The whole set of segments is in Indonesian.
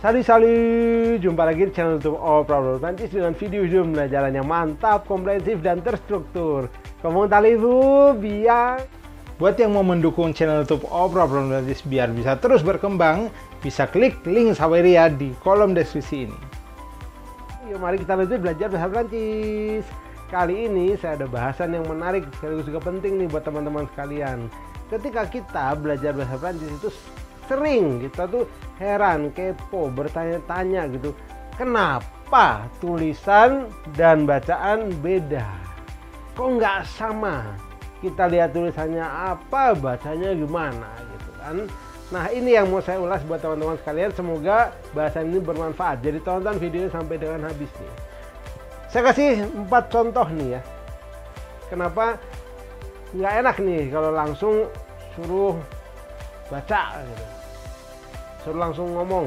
Salut, jumpa lagi di channel YouTube Oprah Prancis dengan video pembelajaran yang mantap, komprehensif, dan terstruktur. Comment allez-vous bien? Buat yang mau mendukung channel YouTube Oprah Prancis biar bisa terus berkembang, bisa klik link Saweria di kolom deskripsi ini. Yuk mari kita lanjut belajar bahasa Prancis. Kali ini saya ada bahasan yang menarik sekaligus juga penting nih buat teman-teman sekalian. Ketika kita belajar bahasa Prancis itu sering kita tuh heran, kepo, bertanya-tanya gitu, kenapa tulisan dan bacaan beda? Kok nggak sama? Kita lihat tulisannya apa, bacanya gimana gitu kan? Nah, ini yang mau saya ulas buat teman-teman sekalian. Semoga bahasan ini bermanfaat. Jadi tonton videonya sampai dengan habis nih. Saya kasih 4 contoh nih ya. Kenapa nggak enak nih kalau langsung suruh baca gitu, suruh langsung ngomong.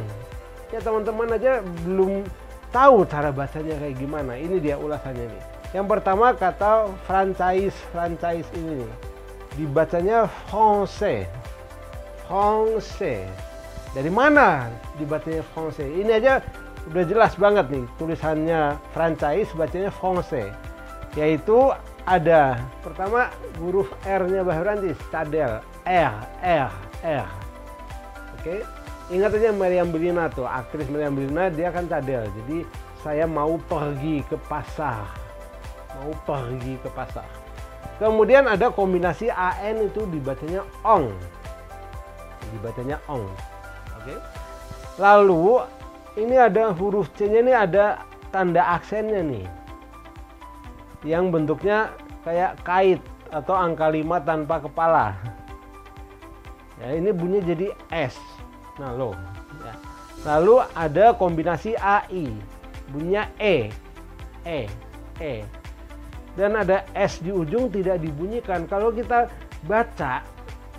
Ya teman-teman aja belum tahu cara bacanya kayak gimana. Ini dia ulasannya nih. Yang pertama kata franchise ini nih, dibacanya français. Français. Dari mana dibacanya français? Ini aja udah jelas banget nih tulisannya franchise, bacanya français. Yaitu ada pertama huruf R-nya bahasa Prancis, cadel, R. Oke. Ingat aja Meriam Bellina tuh, aktris Meriam Bellina, dia kan cadel. Jadi saya mau pergi ke pasar. Kemudian ada kombinasi AN itu dibacanya ong. Oke. Lalu ini ada huruf C-nya, ini ada tanda aksennya nih. Yang bentuknya kayak kait atau angka 5 tanpa kepala. Ya, ini bunyi jadi S. Nah, loh. Ya. Lalu ada kombinasi AI, bunyinya E. Dan ada S di ujung tidak dibunyikan. Kalau kita baca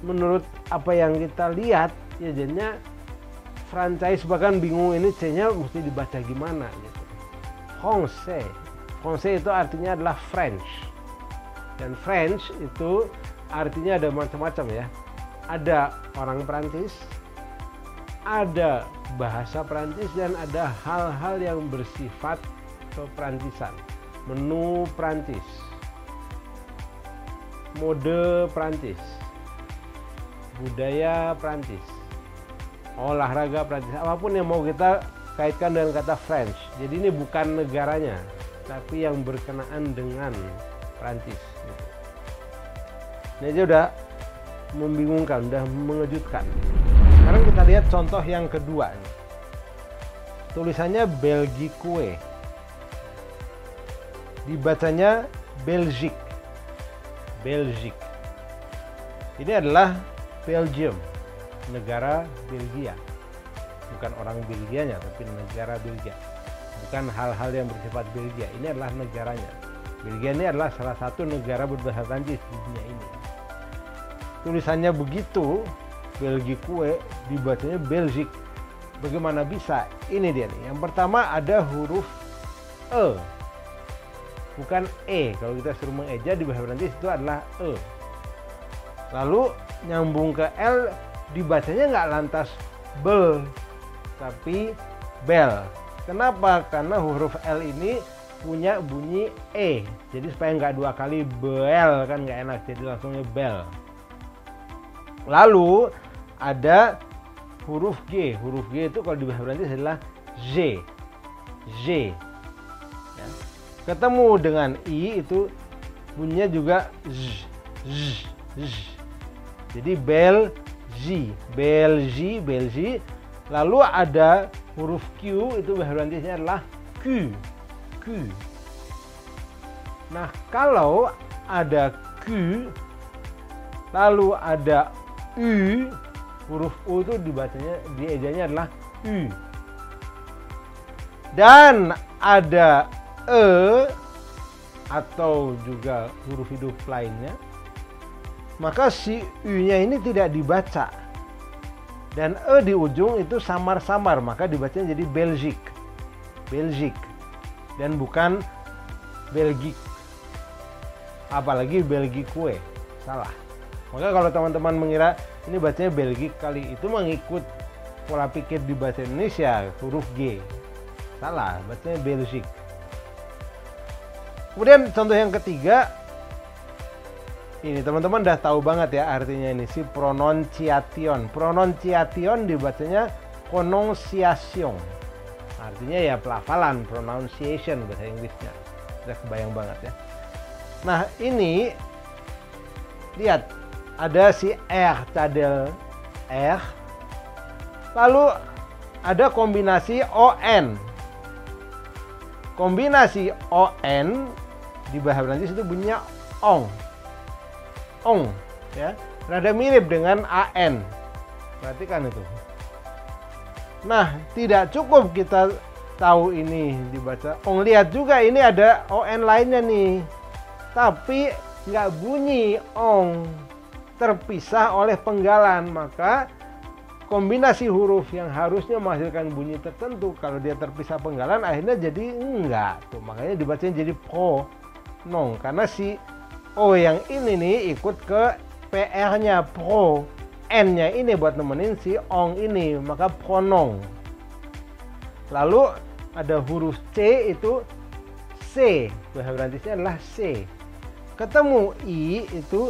menurut apa yang kita lihat, ya jadinya franchise, bahkan bingung ini C-nya mesti dibaca gimana gitu. Français itu artinya adalah French. Dan French itu artinya ada macam-macam ya. Ada orang Prancis, ada bahasa Prancis, dan ada hal-hal yang bersifat keprantisan. Menu Prancis, mode Prancis, budaya Prancis, olahraga Prancis, apapun yang mau kita kaitkan dengan kata French. Jadi ini bukan negaranya, tapi yang berkenaan dengan Prancis. Ini aja udah membingungkan, udah mengejutkan. Sekarang kita lihat contoh yang kedua. Tulisannya Belgique, dibacanya Belgique. Ini adalah Belgium, negara Belgia. Bukan orang Belgianya, tapi negara Belgia. Bukan hal-hal yang bersifat Belgia. Ini adalah negaranya. Belgia ini adalah salah satu negara berbahasa Prancis di dunia ini. Tulisannya begitu, Belgique, dibacanya Belgique. Bagaimana bisa? Ini dia nih. Yang pertama ada huruf E, bukan E. Kalau kita suruh mengeja di bahasa Prancis itu adalah E. Lalu nyambung ke L, dibacanya nggak lantas bel, tapi bel. Kenapa? Karena huruf L ini punya bunyi E. Jadi supaya nggak dua kali bel, kan nggak enak. Jadi langsungnya bel. Lalu ada huruf G. Huruf G itu kalau di bahasa Prancis adalah G. Ya. Ketemu dengan I itu bunyinya juga Z. Jadi Belgi. Lalu ada huruf Q, itu bahasa Prancisnya adalah Q. Nah, kalau ada Q, lalu ada U, huruf U itu dibacanya, diejanya adalah U. Dan ada E atau juga huruf hidup lainnya, maka si U-nya ini tidak dibaca. Dan E di ujung itu samar-samar, maka dibacanya jadi Belgique. Dan bukan Belgique. Apalagi Belgique, salah. Maka kalau teman-teman mengira ini bacanya Belgique kali, itu mengikut pola pikir di bahasa Indonesia huruf G. Salah, bacanya Belgique. Kemudian contoh yang ketiga, ini teman-teman udah tahu banget ya artinya ini, si pronunciation. Pronunciation dibacanya pronunciation. Artinya ya pelafalan, pronunciation bahasa Inggrisnya. Udah kebayang banget ya. Nah ini, lihat, ada si R, cadel R. Lalu ada kombinasi ON. Kombinasi ON di bahasa Prancis itu bunyinya ong. Ong, ya. Rada mirip dengan AN. Perhatikan itu. Nah, tidak cukup kita tahu ini dibaca ong. Lihat juga ini ada ON lainnya nih. Tapi nggak bunyi ong. Terpisah oleh penggalan. Maka kombinasi huruf yang harusnya menghasilkan bunyi tertentu, kalau dia terpisah penggalan akhirnya jadi enggak tuh, makanya dibacanya jadi pro-nong, karena si O yang ini nih ikut ke PR-nya pro, N-nya ini buat nemenin si ong ini, maka pronong. Lalu ada huruf C, itu C, bahasa Prancisnya adalah C. Ketemu I itu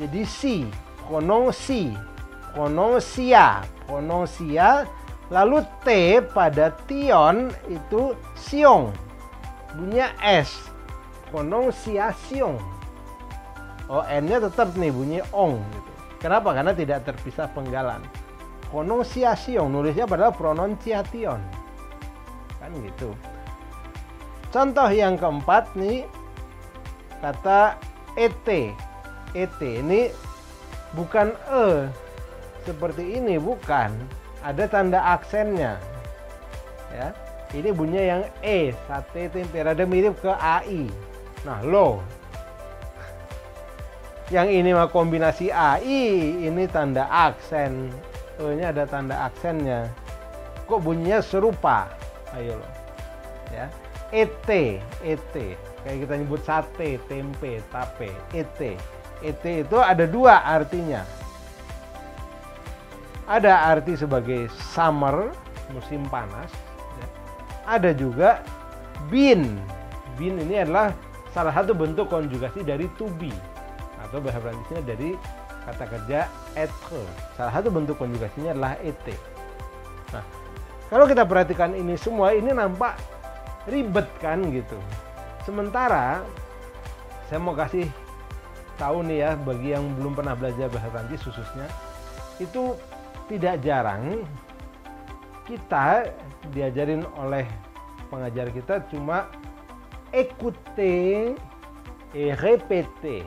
jadi si, prononsi. Pronuncia, lalu T pada tion itu siong, bunyinya S, pronunciation. N-nya tetap nih bunyi ong gitu. Kenapa? Karena tidak terpisah penggalan. Pronunciation, nulisnya padahal pronunciation, kan gitu. Contoh yang keempat nih, kata et ini bukan seperti ini, bukan, ada tanda aksennya ya. Ini bunyinya yang sate tempe, rada mirip ke AI. Nah lo yang ini mah kombinasi AI, ini tanda aksen, nya ada tanda aksennya, kok bunyinya serupa. Ayo lo ya, et kayak kita nyebut sate tempe tape. Et itu ada dua artinya. Ada arti sebagai summer, musim panas. Ada juga been. Been ini adalah salah satu bentuk konjugasi dari to be, atau bahasa Prancisnya dari kata kerja être. Salah satu bentuk konjugasinya adalah et. Nah, kalau kita perhatikan ini semua, ini nampak ribet kan gitu. Sementara saya mau kasih tahu nih ya, bagi yang belum pernah belajar bahasa Prancis khususnya, itu tidak jarang kita diajarin oleh pengajar kita cuma écouter et répéter,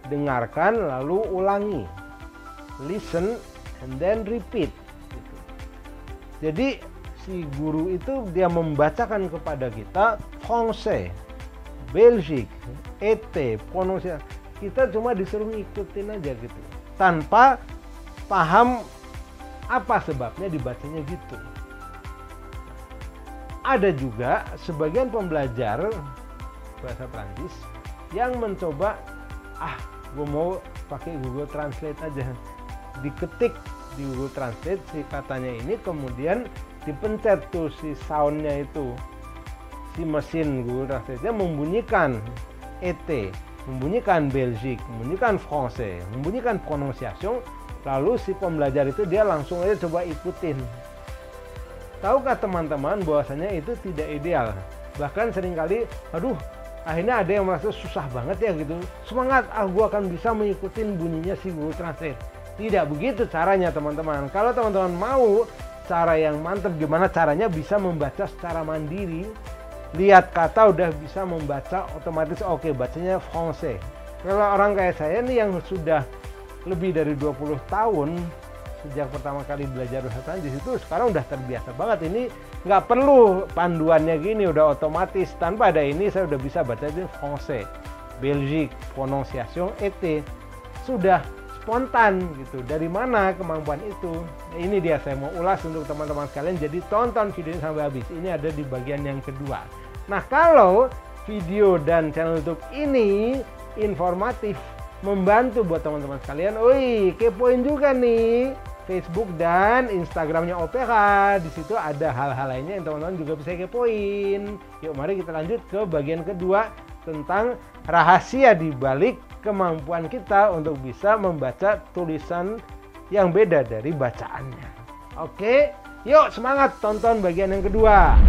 dengarkan lalu ulangi, listen and then repeat gitu. Jadi si guru itu dia membacakan kepada kita Français, Belgique, et, pronunciation, kita cuma disuruh ngikutin aja gitu, tanpa paham apa sebabnya dibacanya gitu. Ada juga sebagian pembelajar bahasa Prancis yang mencoba, gue mau pakai Google Translate aja, diketik di Google Translate si katanya ini, kemudian dipencet tuh si soundnya itu, si mesin Google Translate-nya membunyikan et, membunyikan Belgique, membunyikan Français, membunyikan pronunciation. Lalu si pembelajar itu dia langsung aja coba ikutin. Tahukah teman-teman bahwasanya itu tidak ideal? Bahkan seringkali, akhirnya ada yang merasa susah banget ya gitu. Semangat, gue akan bisa mengikuti bunyinya si Google Translate. Tidak begitu caranya teman-teman. Kalau teman-teman mau cara yang mantap, gimana caranya bisa membaca secara mandiri, lihat kata udah bisa membaca otomatis, oke, bacanya Français. Kalau orang kayak saya nih yang sudah lebih dari 20 tahun sejak pertama kali belajar bahasa Prancis, itu sekarang udah terbiasa banget. Ini nggak perlu panduannya gini, udah otomatis. Tanpa ada ini saya udah bisa baca itu Français, Belgique, pronunciation, et, sudah spontan gitu. Dari mana kemampuan itu? Nah, ini dia saya mau ulas untuk teman-teman sekalian, jadi tonton video ini sampai habis. Ini ada di bagian yang kedua. Nah, kalau video dan channel YouTube ini informatif, membantu buat teman-teman sekalian, kepoin juga nih Facebook dan Instagramnya Opera. Di situ ada hal-hal lainnya yang teman-teman juga bisa kepoin. Yuk mari kita lanjut ke bagian kedua tentang rahasia di balik kemampuan kita untuk bisa membaca tulisan yang beda dari bacaannya. Oke, yuk semangat tonton bagian yang kedua.